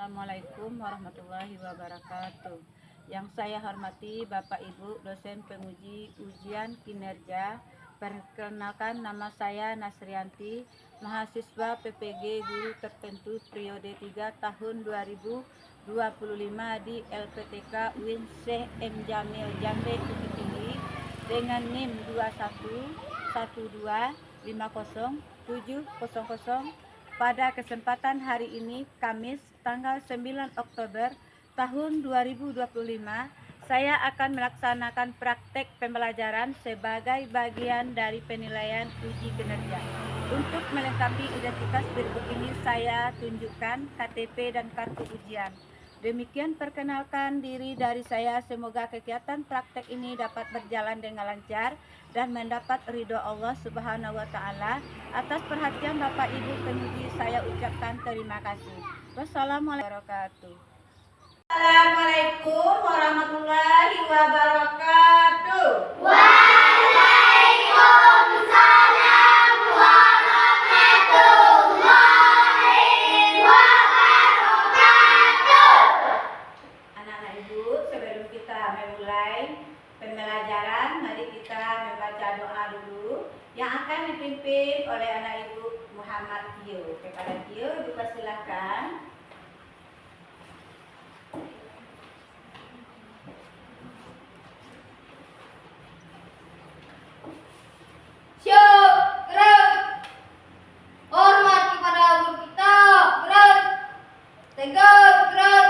Assalamualaikum warahmatullahi wabarakatuh. Yang saya hormati Bapak Ibu dosen penguji ujian kinerja. Perkenalkan, nama saya Nasrianti, mahasiswa PPG Guru Tertentu periode 3 tahun 2025 di LPTK UIN Syekh M. Jamil Jambe Bukit Tinggi dengan NIM 211250700. Pada kesempatan hari ini, Kamis, tanggal 9 Oktober tahun 2025, saya akan melaksanakan praktek pembelajaran sebagai bagian dari penilaian uji kinerja. Untuk melengkapi identitas berikut ini, saya tunjukkan KTP dan kartu ujian. Demikian perkenalkan diri dari saya. Semoga kegiatan praktek ini dapat berjalan dengan lancar dan mendapat ridho Allah Subhanahu wa Ta'ala. Atas perhatian Bapak Ibu penguji, saya ucapkan terima kasih. Wassalamualaikum warahmatullahi wabarakatuh. Assalamualaikum warahmatullahi wabarakatuh. Waalaikumsalam warahmatullahi wabarakatuh. Anak-anak Ibu, sebelum kita memulai pembelajaran, mari kita membaca doa dulu yang akan dipimpin oleh anak Ibu Muhammad Tio. Kepada Tio, dipersilakan. Syukur, hormat kepada guru kita, gerak, tegak, gerak,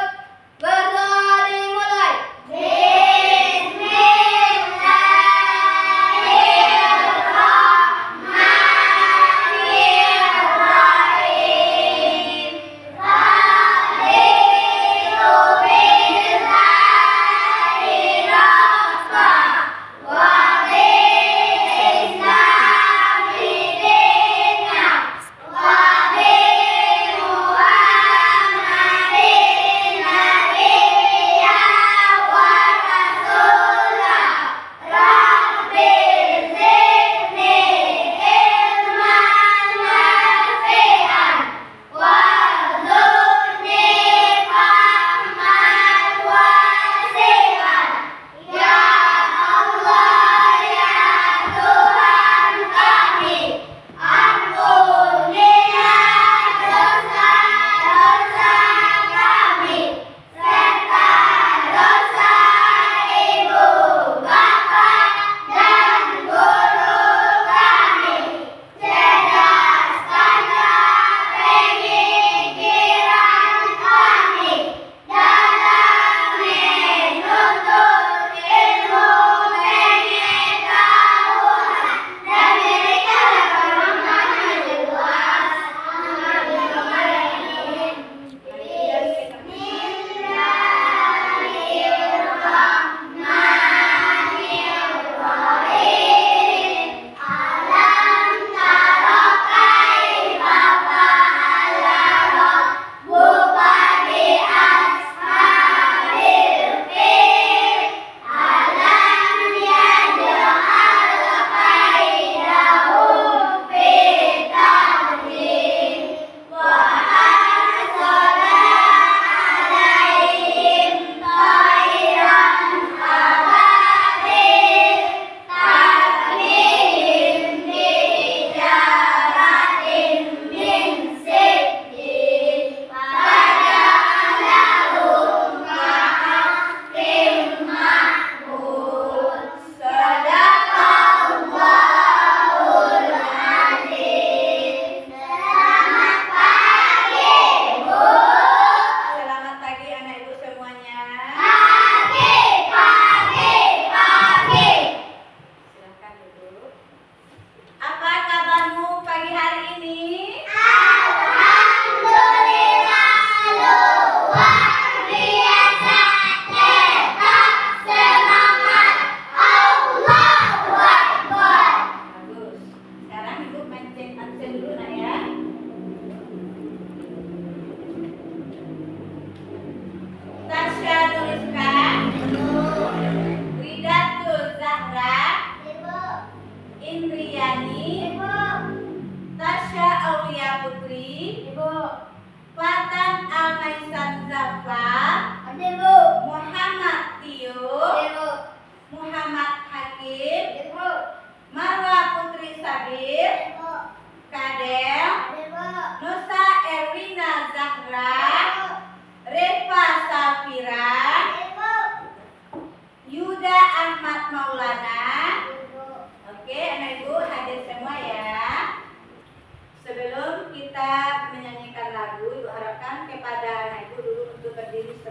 berdoa dimulai. Bismillahirrahmanirrahim. Raditu billahi rabba wa bil-islami dina wa bi Muhammadin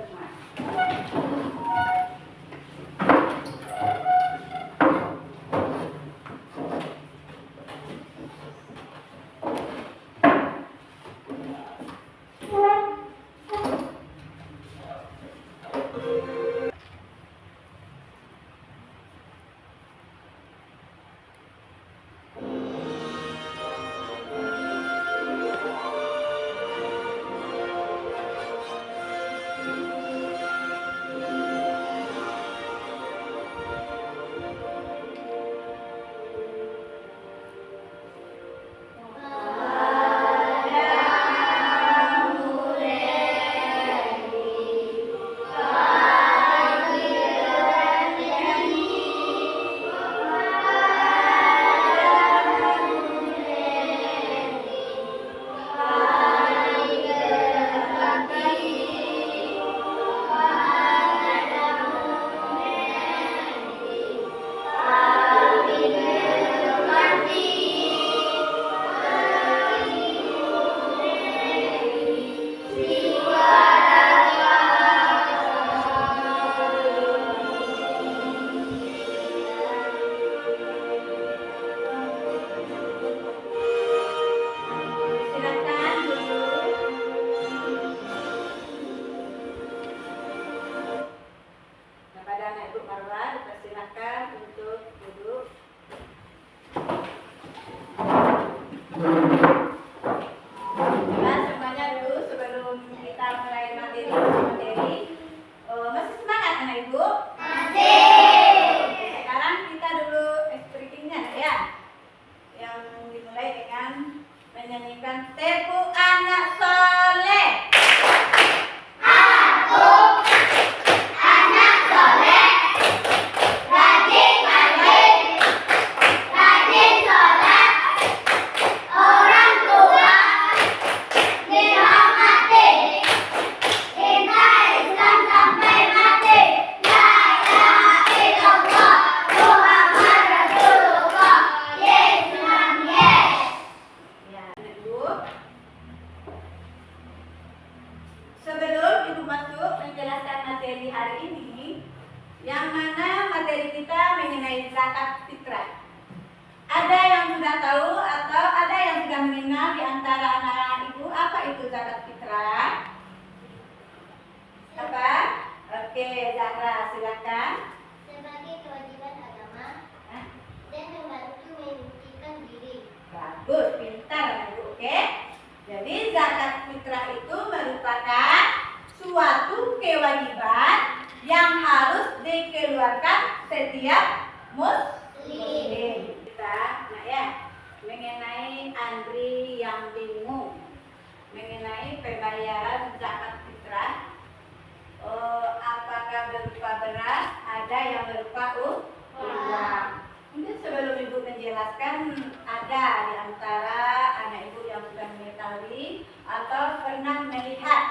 semua. Menyanyikan Tepu Anak Soleh. Aku anak soleh, rajin sholat, orang tua dihormati, cinta Islam sampai mati. La ilaha illallah, Muhammad Rasulullah. Yes, Ma'am, yes. Ya, Ibu. Sebelum Ibu masuk menjelaskan materi hari ini, yang mana materi kita mengenai zakat fitrah. Ada yang sudah tahu atau ada yang sudah mengenal di antara anak-anak Ibu apa itu zakat fitrah? Apa? Oke, Zahra, silakan. Sebagai kewajiban agama Hah? dan membantu menyucikan diri. Bagus, pintar Ibu, oke? Jadi zakat fitrah itu merupakan suatu kewajiban yang harus dikeluarkan setiap muslim. Kita, nah ya, mengenai Andri yang bingung mengenai pembayaran zakat fitrah, apakah berupa beras, ada yang berupa uang. Mungkin sebelum Ibu menjelaskan, ada di antara anak Ibu yang sudah mengetahui atau pernah melihat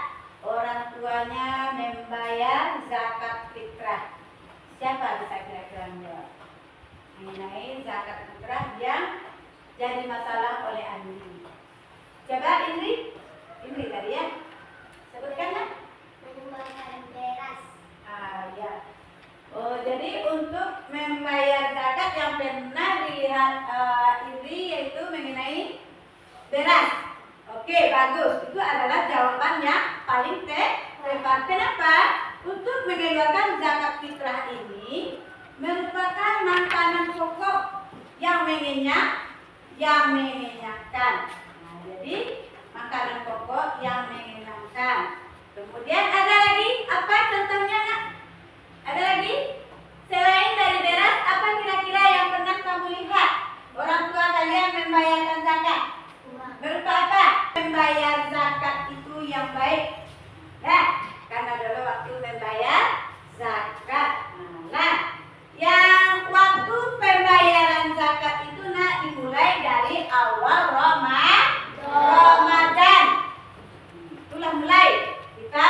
orang tuanya membayar zakat fitrah. Siapa bisa kira-kira menjawab mengenai zakat fitrah yang jadi masalah oleh Andri? Coba Indri tadi ya, sebutkan ya. Menyumbangkan beras. Ya. Oh, jadi untuk membayar zakat yang pernah dilihat Indri yaitu mengenai beras. Oke, bagus. Itu adalah jawaban yang paling tepat. Kenapa? Untuk mengeluarkan zakat fitrah ini merupakan makanan pokok yang mengenyangkan. Nah, jadi makanan pokok yang mengenyangkan. Kemudian ada lagi apa contohnya, Nak? Ada lagi? Selain dari beras, apa kira-kira yang pernah kamu lihat orang tua kalian membayarkan zakat? Berupa apa? Membayar zakat itu yang baik. Nah, karena dulu waktu membayar zakat. Nah, yang waktu pembayaran zakat itu nak dimulai dari awal Ramadan. Itulah mulai kita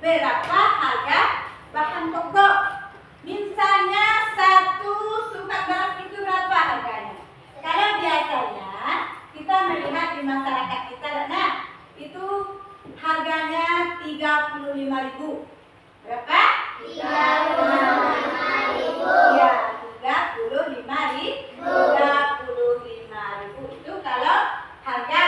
berapa harga bahan pokok. Misalnya satu sukat beras itu berapa harganya? Kalau biasanya kita melihat di masyarakat kita, nah itu harganya 35.000. Berapa? 35.000. Ya, 35.000. 35.000 itu kalau harga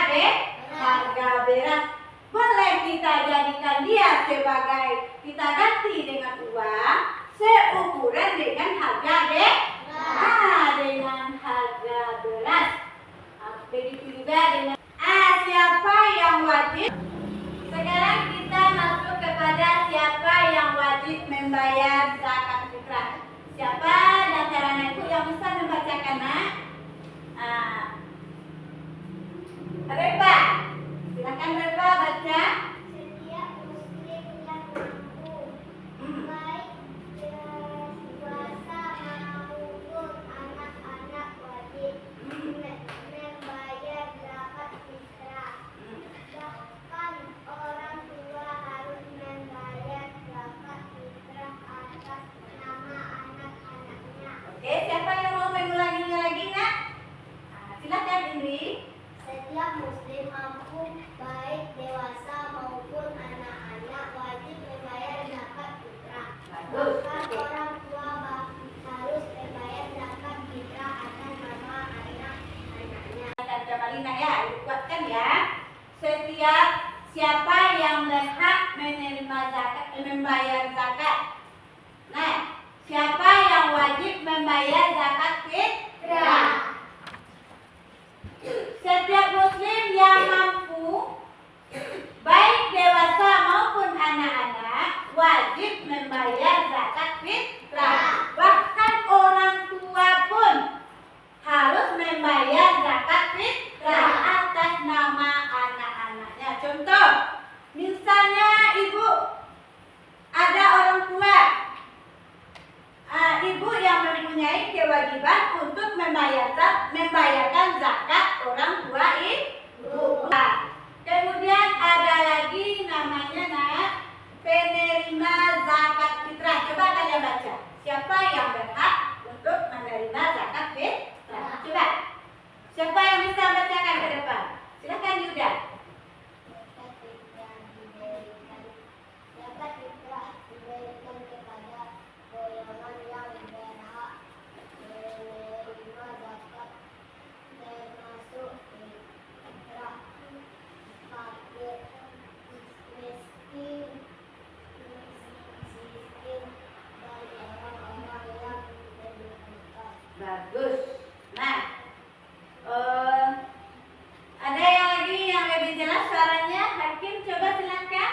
beras. Boleh kita jadikan dia sebagai, kita ganti dengan uang seukuran dengan harga dengan harga beras. Begitu juga dengan siapa yang wajib. Sekarang kita masuk kepada siapa yang wajib membayar zakat fitrah. Siapa dan caranya itu yang bisa membacakan, nak? Reba, silakan Reba baca. Setiap muslim yang mampu, baik dewasa maupun anak-anak, wajib membayar zakat fitrah. Bahkan orang tua harus membayar zakat fitrah atas nama anak-anaknya. Oke, siapa yang mau mengulanginya lagi, nak? Silakan Indri. Setiap muslim mampu, baik dewasa maupun anak-anak, wajib membayar zakat fitrah. Bagus. Bahkan Oke. orang tua harus membayar zakat fitrah atas nama anak-anaknya. Jamalina ya, kuatkan ya. Setiap siapa yang berhak menerima zakat, membayar zakat. Nah, siapa yang wajib membayar zakat fitrah? Setiap muslim yang mampu, baik dewasa maupun anak-anak, wajib membayar zakat fitrah. Bahkan orang tua pun harus membayar zakat fitrah atas nama anak-anaknya. Contoh, misalnya ibu, ada orang tua, ibu yang mempunyai kewajiban untuk membayarkan zakat orang tua ibu. Kemudian ada lagi namanya, nak, penerima zakat fitrah. Coba kalian baca. Siapa yang berhak untuk menerima zakat fitrah? Coba. Siapa yang bisa bacakan ke depan? Silakan Yuda. Zakat fitrah diberikan kepada golongan yang berhak menerima zakat, termasuk fitrah, fakir, miskin, dan orang-orang yang berdosa. Bagus. Nah, ada yang lagi yang lebih jelas suaranya? Hakim, coba silakan.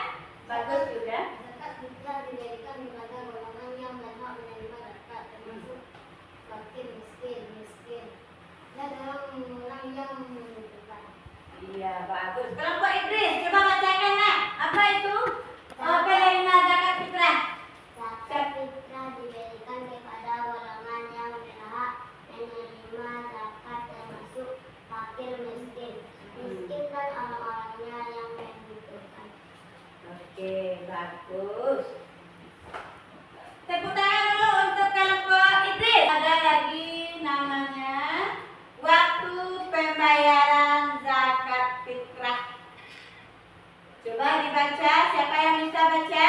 Bagus Yuda. Zakat fitrah diberikan kepada golongan yang berhak menerima zakat, termasuk fakir, miskin, dan orang-orang yang membutuhkan. Iya, bagus. Kelompok Idris, coba bacakan, nak. Apa itu? Penerima zakat fitrah. Zakat fitrah diberikan kepada golongan yang berhak menerima zakat, termasuk fakir, miskin, dan orang-orangnya yang membutuhkan. Oke, bagus. Tepuk tangan dulu untuk kelompok Idris. Ada lagi namanya waktu pembayaran zakat fitrah. Coba dibaca, siapa yang bisa baca?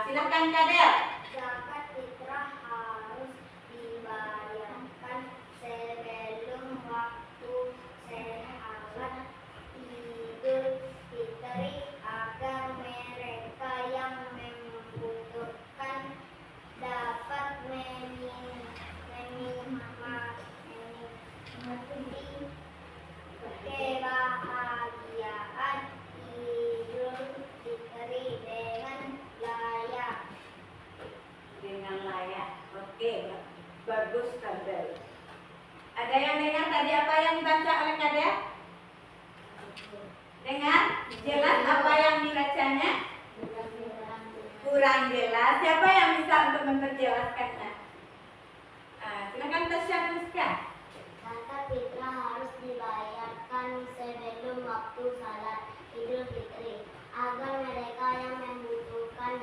Silakan Kadel. Zakat fitrah harus dibayarkan sebelum waktu syawal Idul Fitri agar mereka yang membutuhkan dapat menikmati kebahagiaan Idul Fitri dengan layak. Dengan layak. Oke, bagus Kadel. Ada yang dengar tadi apa yang dibaca oleh Kadel? Dengar? Jelas apa yang dibacanya? Kurang jelas. Siapa yang bisa untuk memperjelaskannya? Silakan Tasya Nuska. Zakat fitrah harus dibayarkan sebelum waktu salat Idul Fitri agar mereka yang membutuhkan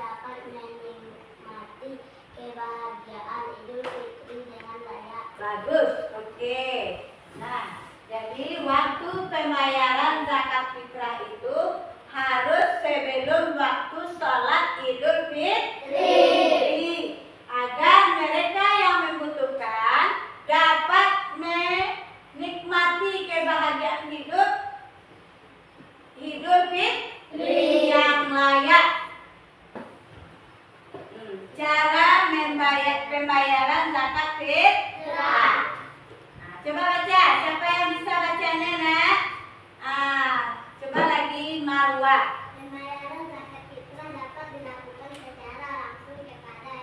Marwah. Pembayaran zakat fitrah dapat dilakukan secara langsung kepada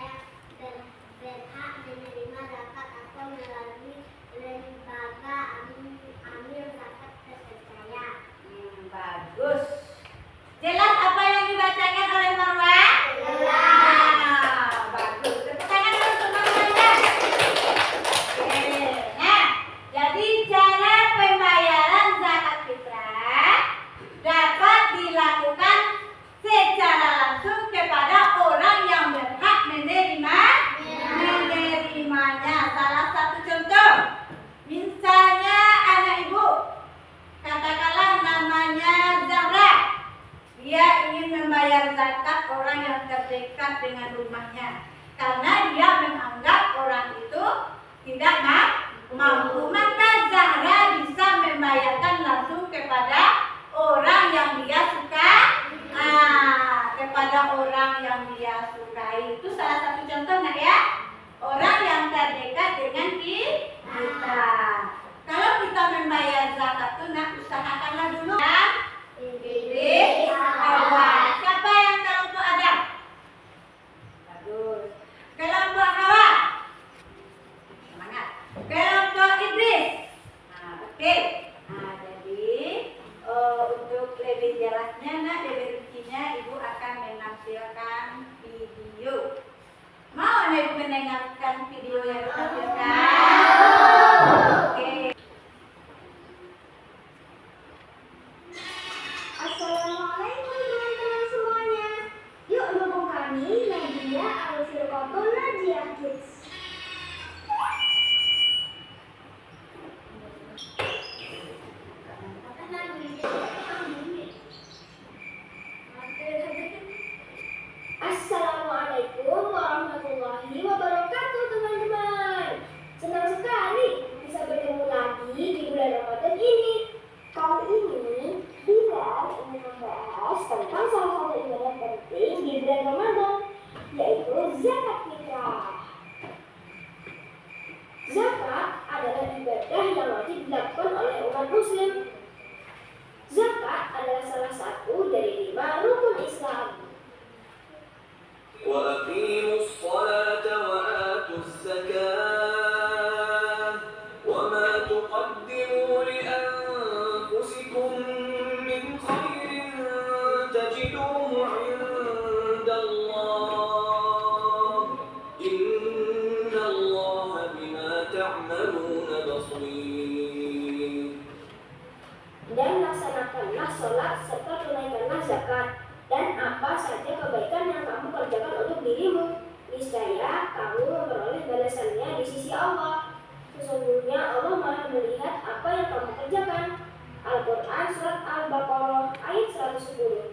yang berhak menerima zakat atau melalui lembaga amil zakat terpercaya. Bagus. Jelas apa yang dibacakan oleh Marwah? Jelas. Nah, bagus. Tepuk tangan dulu untuk Marwah. Oke. Nah, jadi cara pembayaran zakat fitrah dapat dilakukan secara langsung kepada orang yang berhak menerimanya. Salah satu contoh, misalnya anak ibu, katakanlah namanya Zahra. Dia ingin membayar zakat orang yang terdekat dengan rumahnya karena dia menganggap orang itu tidak mampu. Maka Zahra bisa membayarkan langsung kepada orang yang dia suka, kepada orang yang dia sukai. Itu salah satu contoh, nak ya, orang yang terdekat dengan kita. Kalau kita membayar zakat itu, nak, usahakanlah dulu yang pilih awal. Siapa yang kelompok Adam? Bagus. Kelompok Hawa? Semangat. Kelompok Iblis? Oke. Jadi untuk lebih jelasnya, nak, lebih rincinya, ibu akan menampilkan video. Mau anak ibu mendengarkan video yang ditampilkan? Oke. Assalamualaikum teman-teman semuanya. Yuk dukung kami Nadia Al-Firqatul Najiyah Kids. Assalamualaikum warahmatullahi wabarakatuh teman-teman. Senang sekali bisa bertemu lagi di bulan Ramadan ini. Kali ini Bilal ingin membahas tentang salah satu ibadah penting di bulan Ramadan, yaitu zakat fitrah. Zakat adalah ibadah yang wajib dilakukan oleh umat muslim. Zakat adalah salah satu dari 5 rukun Islam. وأقيموا الصلاة وآتوا الزكاة وما تقدموا لأنفسكم من خير تجدوه عند الله إن الله بما تعملون بصير. Dan laksanakanlah sholat serta tunaikanlah zakat, dan apa saja kebaikan yang kamu kerjakan untuk dirimu, niscaya kamu memperoleh balasannya di sisi Allah. Sesungguhnya Allah Maha melihat apa yang kamu kerjakan. Al-Quran Surat Al-Baqarah ayat 110.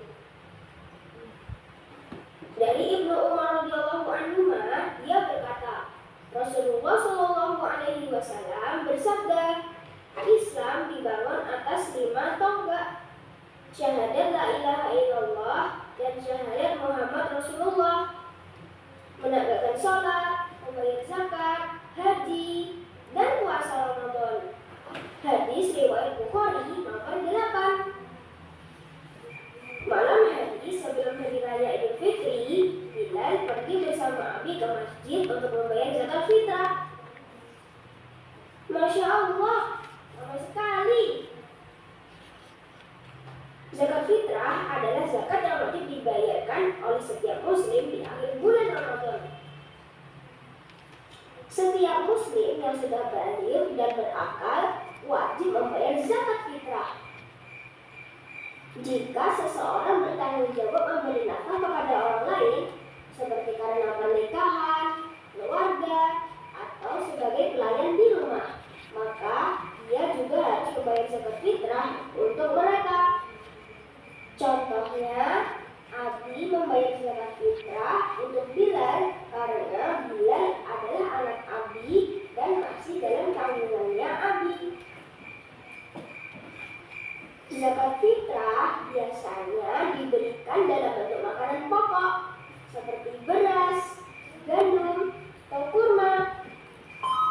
Dari Ibnu Umar radhiyallahu anhu, dia berkata, Rasulullah Shallallahu alaihi wasallam bersabda, Islam dibangun atas 5 tonggak: syahadat la ilaha illallah dan syahadat Muhammad Rasulullah, menegakkan sholat, membayar zakat, haji, dan puasa Ramadan. Hadis riwayat Bukhari nomor 8. Malam hari sebelum hari raya Idul Fitri, Bilal pergi bersama Abi ke masjid untuk membayar zakat fitrah. Masya Allah, ramai sekali. Zakat fitrah adalah zakat yang wajib dibayarkan oleh setiap muslim di akhir bulan Ramadan. Setiap muslim yang sudah baligh dan berakal wajib membayar zakat fitrah. Jika seseorang bertanggung jawab memberi nafkah kepada orang lain, seperti karena pernikahan, keluarga, atau sebagai pelayan di rumah, maka dia juga harus membayar zakat fitrah untuk mereka. Contohnya, Abi membayar zakat fitrah untuk Bilal karena Bilal adalah anak Abi dan masih dalam tanggungannya Abi. Zakat fitrah biasanya diberikan dalam bentuk makanan pokok seperti beras, gandum, atau kurma.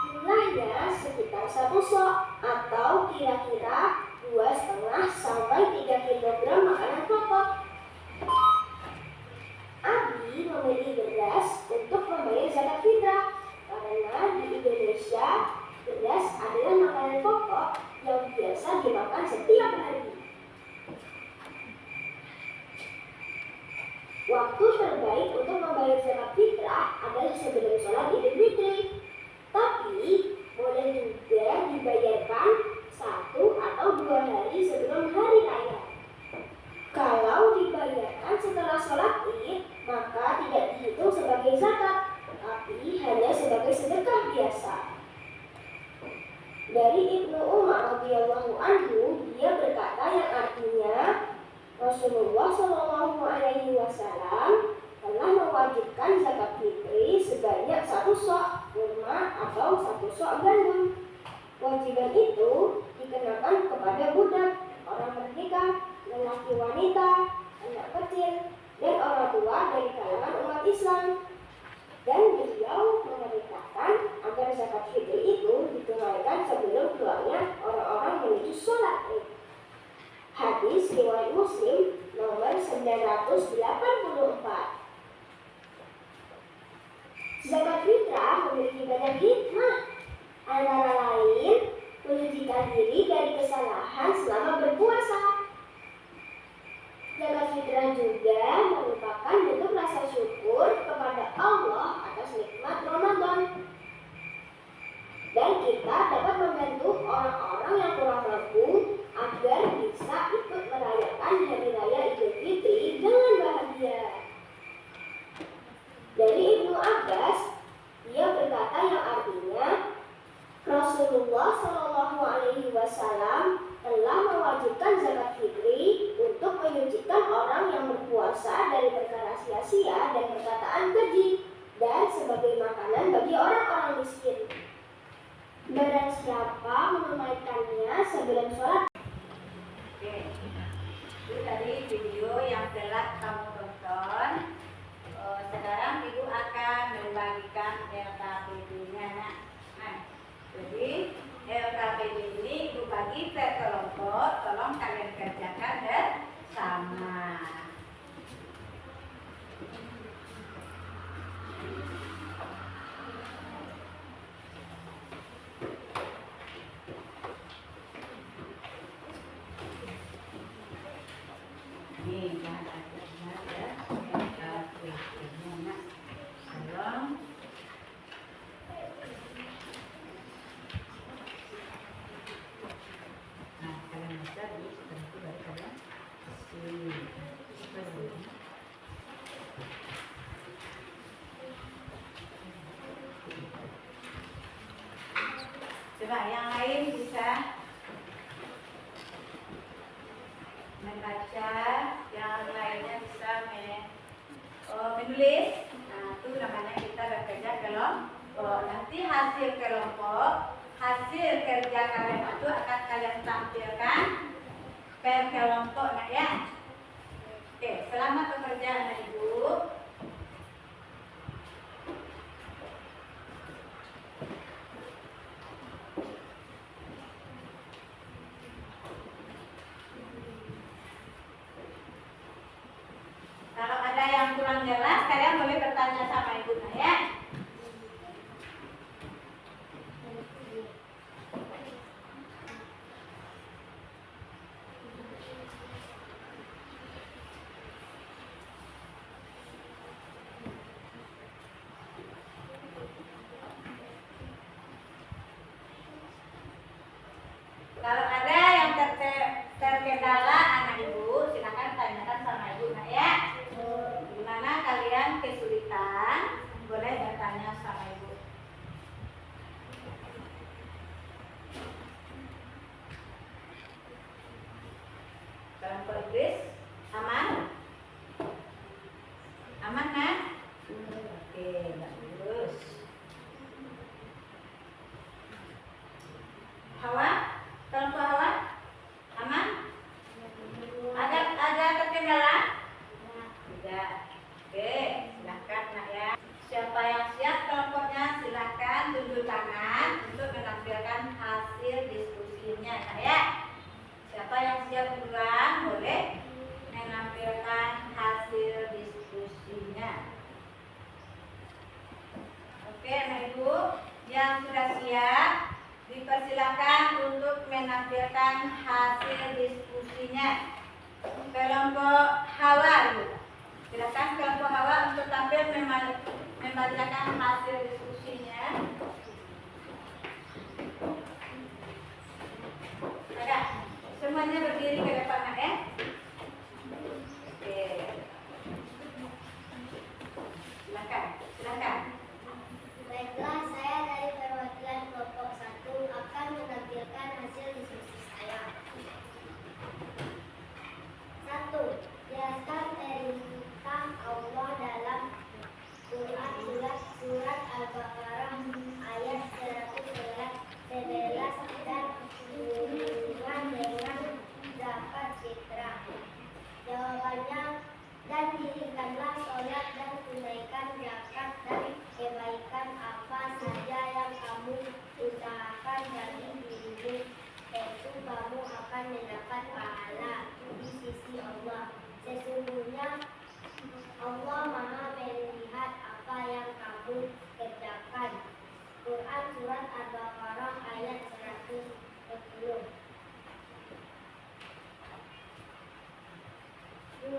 Jumlahnya sekitar 1 sok atau kira-kira 2,5 sampai 3 kg makanan waktu terbaik untuk membayar zakat fitrah adalah sebelum sholat Idul Fitri. Tapi boleh juga dibayarkan 1 atau 2 hari sebelum hari raya. Kalau dibayarkan setelah sholat Id, maka tidak dihitung sebagai zakat, tapi hanya sebagai sedekah biasa. Dari Ibnu Umar radhiyallahu anhu, dia berkata yang artinya Rasulullah Shallallahu Alaihi Wasallam telah mewajibkan zakat fitri sebanyak 1 sok kurma atau 1 sok gandum. Kewajiban itu dikenakan kepada budak, orang merdeka, lelaki wanita, anak kecil, dan orang tua dari kalangan umat Islam. Dan beliau memerintahkan agar zakat fitri itu ditunaikan sebelum keluarnya orang-orang menuju sholat Id. Hadis riwayat Muslim nomor 984. Zakat fitrah memiliki banyak hikmah, antara lain menyucikan diri dari kesalahan selama berpuasa. Zakat fitrah juga merupakan bentuk rasa syukur kepada Allah atas nikmat Ramadan. Dan kita dapat membantu orang-orang yang kurang mampu agar bisa ikut merayakan Hari Raya Idul Fitri dengan bahagia. Dari Ibnu Abbas, dia berkata yang artinya Rasulullah Shallallahu Alaihi Wasallam telah mewajibkan zakat fitri untuk menyucikan orang yang berpuasa dari perkara sia-sia dan perkataan keji, dan sebagai makanan bagi orang-orang miskin. Barang siapa menunaikannya sebelum sholat. Oke, itu tadi video yang telah kamu tonton. Sekarang ibu akan membagikan LKPD-nya. Nah, jadi LKPD ini ibu bagi per kelompok. Tolong kalian kerjakan bersama. Ini jangan ada LKPD-nya, nak. Tolong. Nah, kalian baca dulu, setelah itu baru kalian coba yang lain bisa membaca, yang lainnya bisa menulis. Nah, itu namanya kita bekerja kelompok. Nanti hasil kelompok, hasil kerja kalian itu akan kalian tampilkan per kelompok, nak ya. Oke, selamat bekerja anak ibu. Kalau ada yang kurang jelas, kalian boleh bertanya sama ibu, nak ya. Kalau ada yang terkendala anak ibu, silakan tanyakan sama ibu, nak ya. Gimana kalian kesulitan, boleh bertanya sama ibu. Kelompok Idris, aman? Aman, nak? Oke, bagus. Hawa? Kelompok Hawa? Aman? Ada terkendala? Tidak. Oke, silahkan, nak ya. Siapa yang siap kelompoknya, silahkan tunjuk tangan untuk menampilkan hasil diskusinya, nak ya. Siapa yang siap duluan, boleh menampilkan hasil diskusinya. Oke, anak ibu yang sudah siap, dipersilakan untuk menampilkan hasil diskusinya. Kelompok Hawa, silakan kelompok membacakan hasil diskusinya. Ada semuanya berdiri ke depan ya. Oke. Silakan. Baiklah, saya dari perwakilan kelompok 1 akan menampilkan hasil diskusi saya. 1. Jelaskan perintah Allah dalam Quran surat Al-Baqarah ayat 111 dan hubungan dengan zakat fitrah. Jawabannya, dan dirikanlah sholat dan tunaikan zakat dan kebaikan apa saja yang kamu usahakan dari dirimu, tentu kamu akan mendapat pahala di sisi Allah. Sesungguhnya Allah Maha melihat apa yang kamu kerjakan. Quran surat Al-Baqarah ayat 110. 2.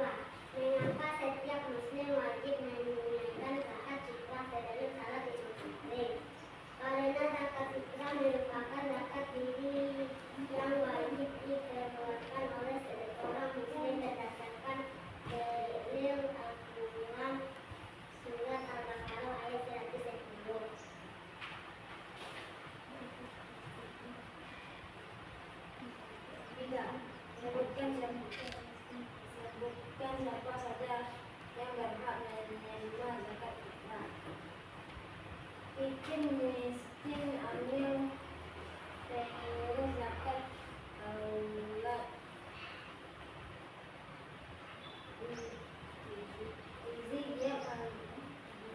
Mengapa setiap muslim wajib menunaikan zakat fitrah sebelum salat Idul Fitri? Karena zakat fitrah merupakan zakat diri yang wajib dikeluarkan oleh seorang muslim berdasarkan dalil Al-Quran surat Al-Baqarah ayat 110. 3. Sebutkan siapa saja yang berhak menerima zakat fitrah. Miskin, amil, pengurus zakat, aulat, izi,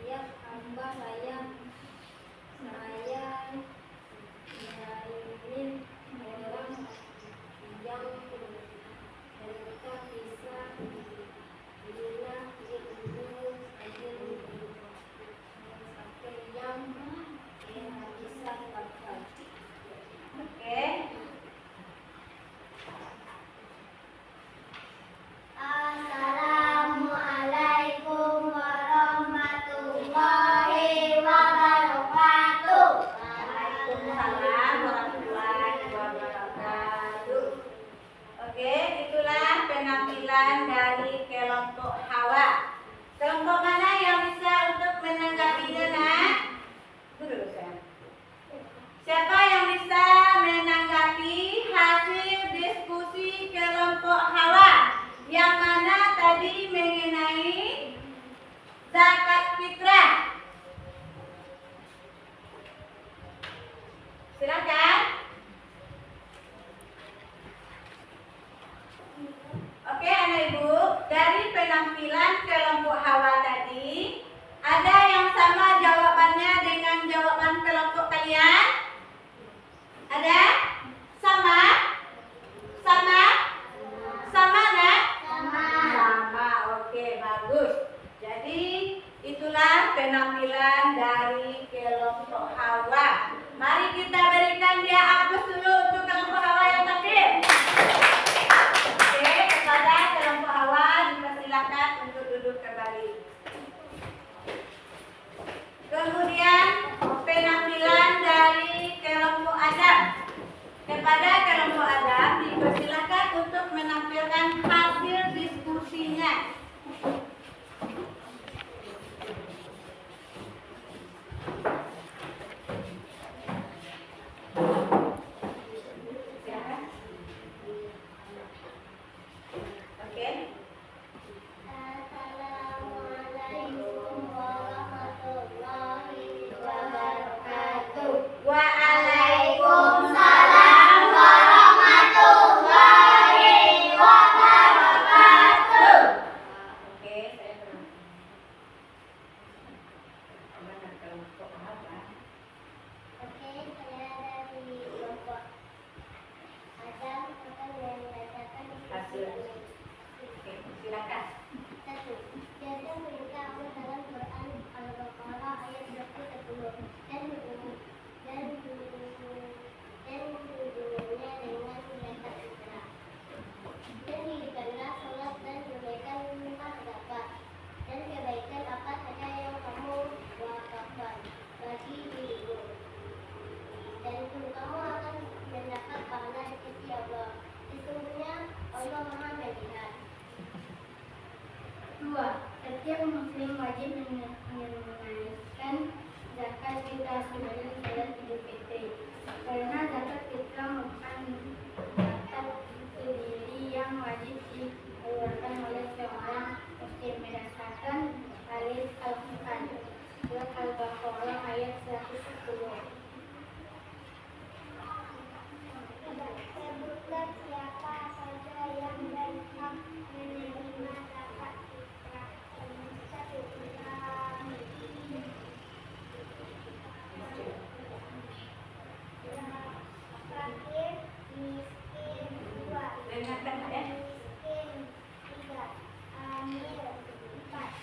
dia hamba saya, ini orang yang mereka bisa bila ibu sampai yang bisa dilakukan. Oke. Assalamualaikum warahmatullahi wabarakatuh. Waalaikumsalam warahmatullahi wabarakatuh. Oke, itulah penampilan dari kelompok Hawa. Kelompok mana yang bisa untuk menanggapinya, nak? Dulu sayang. Siapa yang bisa menanggapi hasil diskusi kelompok Hawa? Yang mana tadi mengenai zakat fitrah? Silakan. Oke, anak ibu, dari penampilan kelompok Hawa tadi, ada yang sama jawabannya dengan jawaban kelompok kalian? Ada? Sama? Sama? Sama, nak? Sama, oke, bagus. Jadi, itulah penampilan dari kelompok Hawa. Mari kita berikan dia aplaus dulu untuk kelompok Hawa yang takdir. Oke, kepada kelompok Hawa dipersilakan untuk duduk kembali. Kemudian penampilan dari kelompok Adam. Kepada kelompok Adam dipersilakan untuk menampilkan hasil diskusinya. Silakan. Oke. Assalamualaikum warahmatullahi wabarakatuh. Waalaikumsalam warahmatullahi wabarakatuh. Oke, saya pernah. Mana kelompok apa? Oke, saya dari kelompok Adam akan membacakan Hasil. Oke, silakan. 1. Jaga perintah Allah dalam Quran Al-Baqarah ayat 110 dan hubungannya dengan zakat fitrah. Dan dirikanlah sholat dan tunaikan zakat dan kebaikan apa saja yang kamu 2. Setiap muslim wajib menunaikan zakat fitrah sebelum sholat Idul Fitri. Karena zakat fitrah merupakan zakat sendiri yang wajib dikeluarkan oleh seorang muslim berdasarkan hadis Al-Quran surat Al-Baqarah ayat 110. Sebutlah siapa saja yang berhak menerima zakat fitrah. Fakir, miskin 2, Dengarkan ya. miskin 3, amil 4,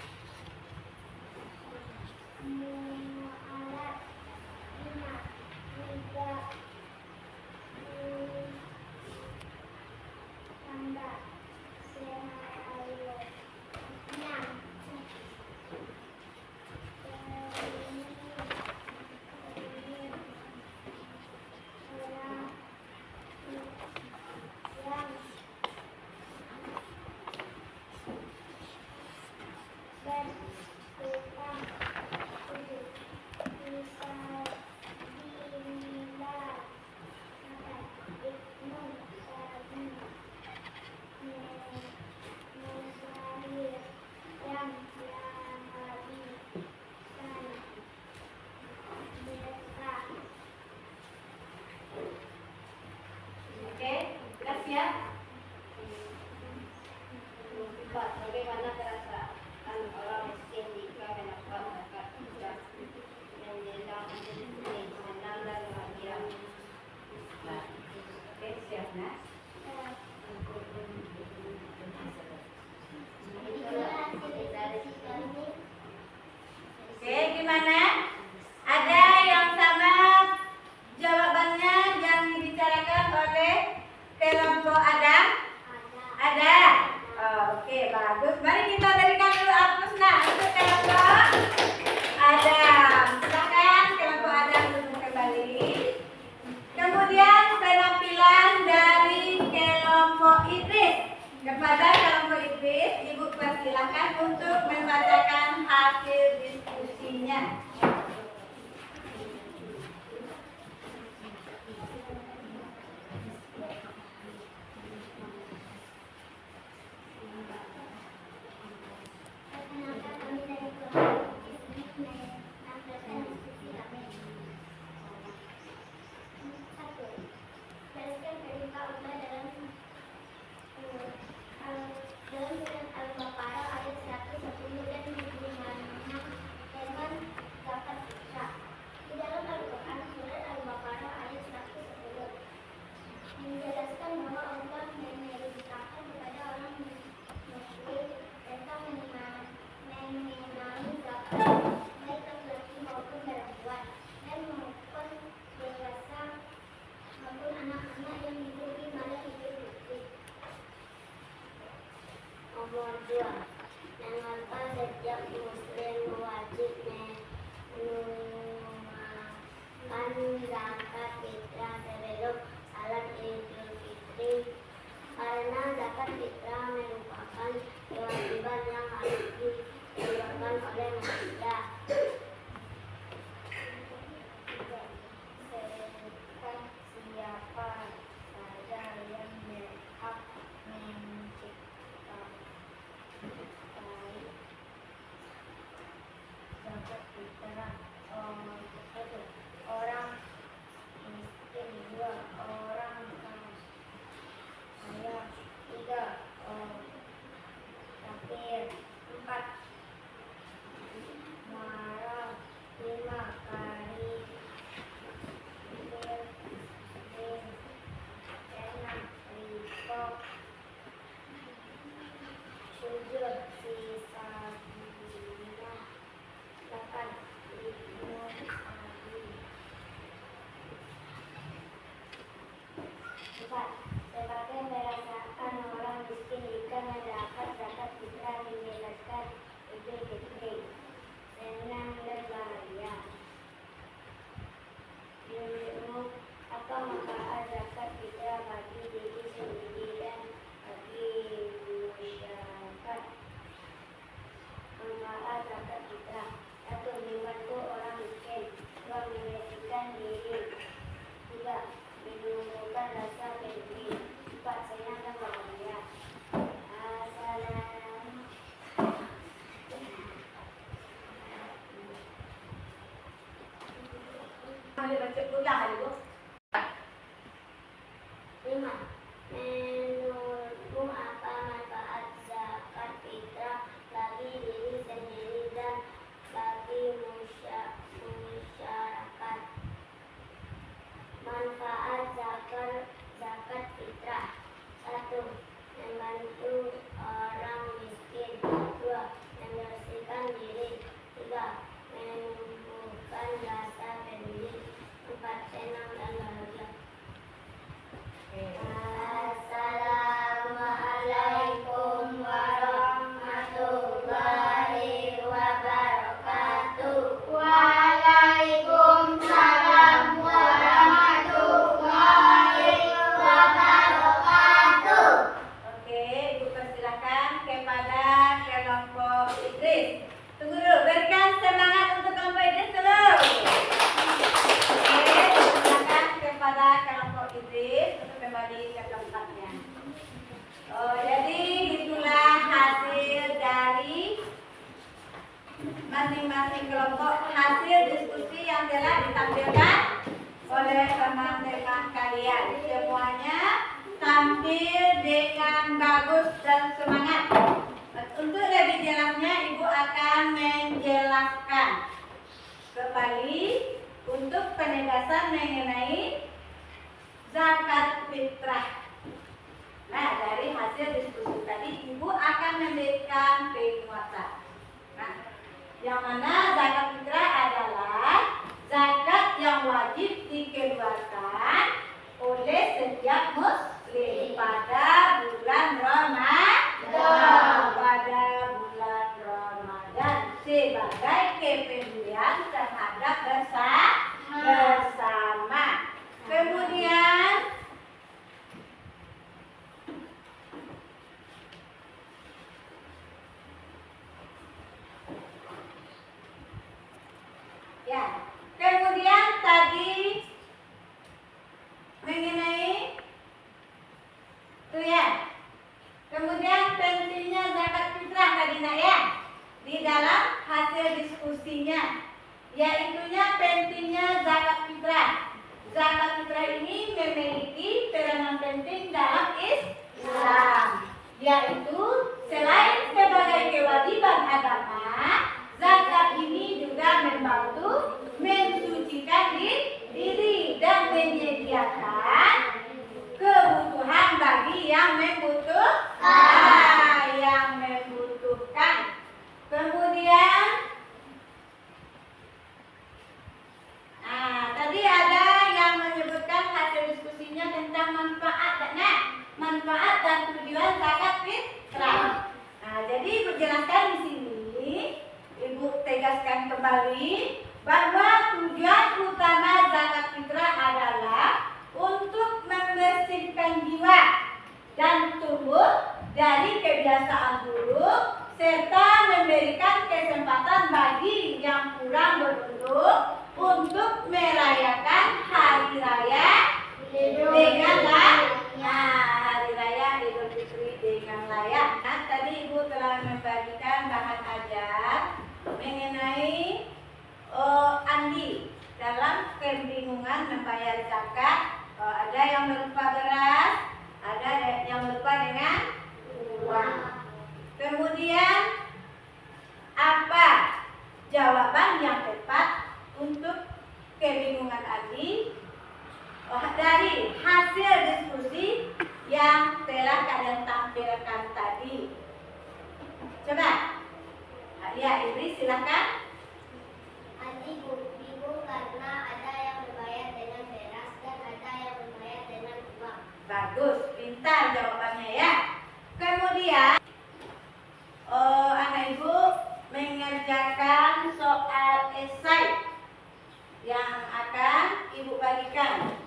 mu'alaf 5, tiga tambah sehayo 6, Oke, jelas ya. Pak, bagaimana perasaan orang miskin jika mendapatkan zakat fitrah menyenang dan bahagia? Nah, oke, siap Nas. Oke, gimana? Ada yang sama jawabannya yang dibicarakan oleh kelompok Adam? Ada. Oh, oke, bagus. Mari kita berikan dulu aplausnya untuk kelompok Adam. Silakan kelompok Adam duduk kembali. Kemudian penampilan dari kelompok Idris. Kepada kelompok Idris, Ibu persilakan untuk membacakan hasil diskusinya. Perkenalkan kami dari kelompok di sini menampilkan diskusi kami. 1. Jelaskan perintah Allah dalam surat Al-Baqarah ayat 110 dan 56 tentang zakat fitrah. Di dalam Al-Quran surat Al-Baqarah ayat 110 menjelaskan bahwa Allah memerintahkan kepada orang muslim tentang mengenali zakat baik laki-laki maupun perempuan dan maupun dewasa maupun anak-anak yang diberi pada Idul Fitri. Nomor 2. Mengapa setiap muslim wajib menunaikan zakat fitrah sebelum salat Idul Fitri? Karena zakat fitrah merupakan kewajiban yang harus dikeluarkan oleh manusia. Sebutkan siapa saja yang berhak menciptakan boleh baca ulang Ibu. 5. Menurutmu apa manfaat zakat fitrah bagi diri sendiri dan bagi masyarakat? Manfaat zakat fitrah: 1. Membantu orang miskin. 2. Membersihkan diri. 3. Menumbuhkan rasa peduli. 4. Senang dan bahagia. Assalamualaikum warahmatullahi wabarakatuh. Waalaikumsalam warahmatullahi wabarakatuh. Oke, Ibu persilakan kepada kelompok Idris. Tunggu dulu, berikan semangat untuk kelompok Idris dulu. Oke, silakan kepada kelompok Idris untuk kembali ke tempatnya. Oh, jadi itulah hasil dari masing-masing kelompok, hasil diskusi yang telah ditampilkan oleh teman-teman kalian. Semuanya tampil dengan bagus dan semangat. Untuk lebih jelasnya Ibu akan menjelaskan kembali untuk penegasan mengenai zakat fitrah. Nah, dari hasil diskusi tadi Ibu akan memberikan penguatan. Nah, yang mana zakat fitrah adalah zakat yang wajib dikeluarkan oleh setiap muslim pada bulan Ramadan sebagai kepedulian terhadap bersama. Kemudian tadi mengenai itu ya. Kemudian pentingnya zakat fitrah tadi nak ya, di dalam hasil diskusinya, yaitunya pentingnya zakat fitrah. Zakat fitrah ini memiliki peranan penting dalam Islam, yaitu selain sebagai kewajiban agama, zakat ini juga membantu mensucikan diri dan menyediakan kebutuhan bagi yang membutuhkan. Kemudian tadi ada yang menyebutkan hasil diskusinya tentang manfaat dan tujuan zakat fitrah. Jadi berjelaskan di sini, Ibu tegaskan kembali bahwa tujuan utama zakat fitrah adalah untuk membersihkan jiwa dan tubuh dari kebiasaan buruk serta memberikan kesempatan bagi yang kurang beruntung untuk merayakan hari raya dengan hari raya Idul Fitri dengan layak. Nah, tadi Ibu telah membagikan bahan ajar mengenai Andi dalam kebingungan membayar zakat. Ada yang berupa beras, ada yang berupa dengan uang. Kemudian apa jawaban yang tepat untuk kebingungan Andi dari hasil diskusi yang telah kalian tampilkan tadi? Coba ya, Idris silakan. Andi bingung karena ada yang membayar dengan beras dan ada yang membayar dengan uang. Bagus, pintar jawabannya ya. Kemudian anak ibu mengerjakan soal esai yang akan ibu bagikan.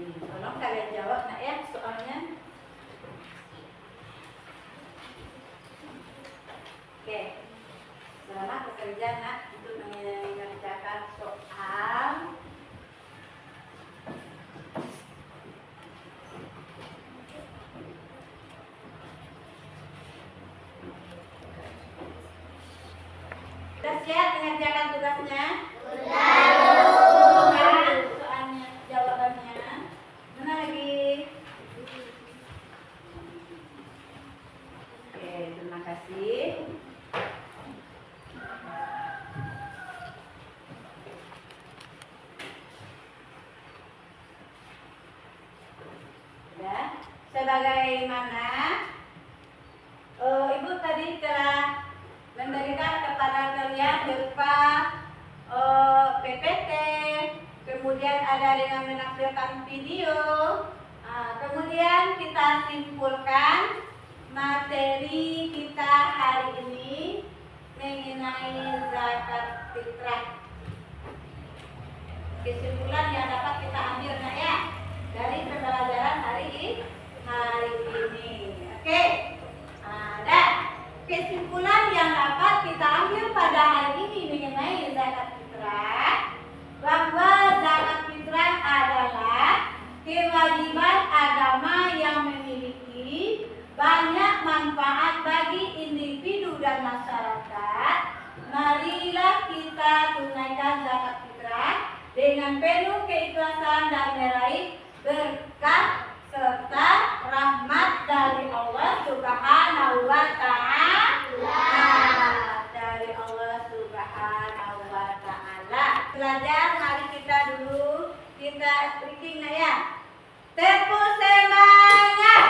Tolong kalian jawab nak ya soalnya. Oke, selamat bekerja nak untuk mengerjakan siap mengerjakan tugasnya? Sudah. Soalnya, jawabannya. Mana lagi? Oke, terima kasih. Ya, sebagaimana Ibu tadi telah memberikan kepada kalian berupa PPT, kemudian ada dengan menampilkan video. Kemudian kita simpulkan materi kita hari ini mengenai zakat fitrah. Kesimpulan yang dapat kita ambil ya dari pembelajaran hari ini. Oke. Dan kesimpulan yang dapat kita ambil pada hari ini mengenai zakat fitrah, bahwa zakat fitrah adalah kewajiban agama yang memiliki banyak manfaat bagi individu dan masyarakat. Marilah kita tunaikan zakat fitrah dengan penuh keikhlasan dan meraih berkah serta rahmat dari Allah Subhanahu wa Ta'ala. Dari Allah Subhanahu wa Ta'ala. Belajar, mari kita dulu kita speaking ya. Tepuk semangat.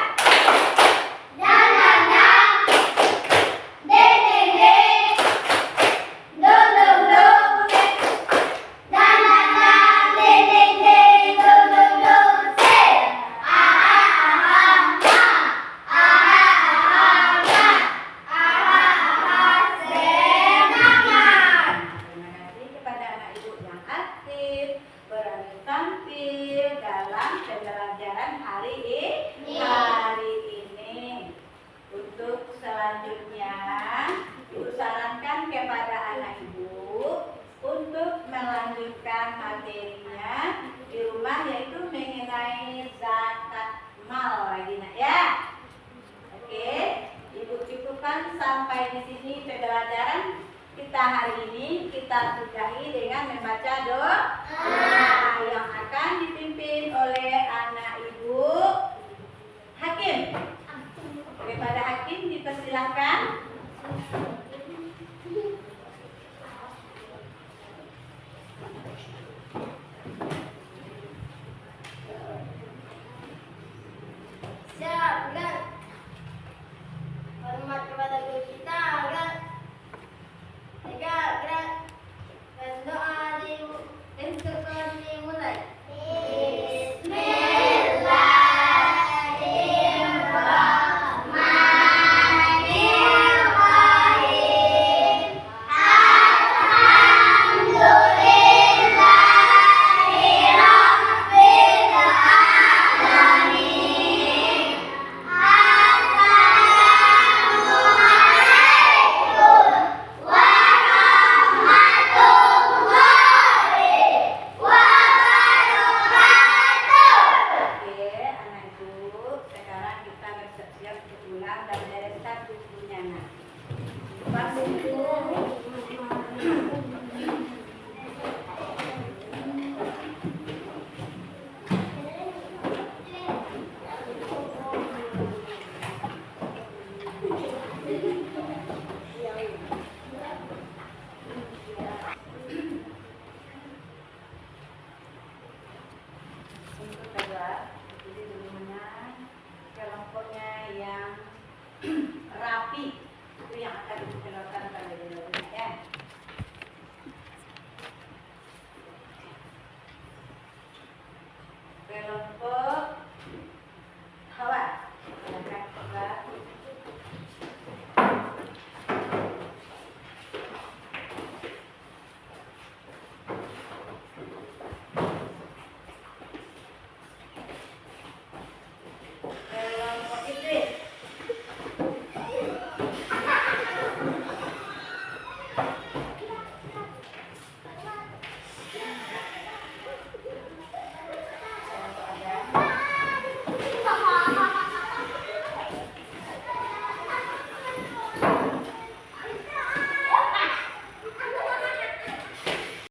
Sampai di sini pembelajaran kita hari ini. Kita sudahi dengan membaca doa yang akan dipimpin oleh anak ibu Hakim. Kepada Hakim dipersilahkan. Hormat kepada guru kita, gerak. Gerak. Dan doa instruktur dimulai. Waktu itu